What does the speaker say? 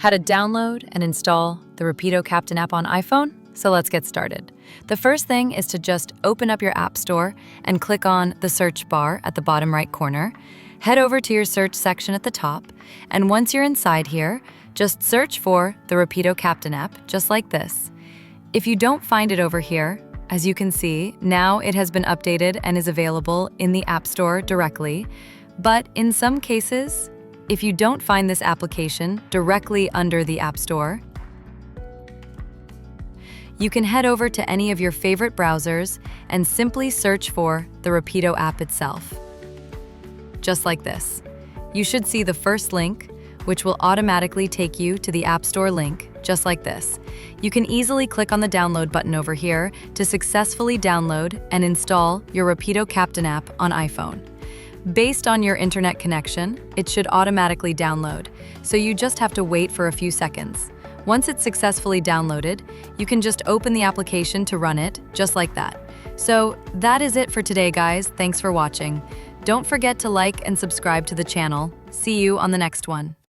How to download and install the Rapido Captain app on iPhone? So let's get started. The first thing is to just open up your App Store and click on the search bar at the bottom right corner. Head over to your search section at the top, and once you're inside here, just search for the Rapido Captain app, just like this. If you don't find it over here, as you can see, now it has been updated and is available in the App Store directly. But in some cases, if you don't find this application directly under the App Store, you can head over to any of your favorite browsers and simply search for the Rapido app itself. Just like this. You should see the first link, which will automatically take you to the App Store link, just like this. You can easily click on the download button over here to successfully download and install your Rapido Captain app on iPhone. Based on your internet connection, it should automatically download, so you just have to wait for a few seconds. Once it's successfully downloaded, you can just open the application to run it, just like that. So that is it for today, guys. Thanks for watching. Don't forget to like and subscribe to the channel. See you on the next one.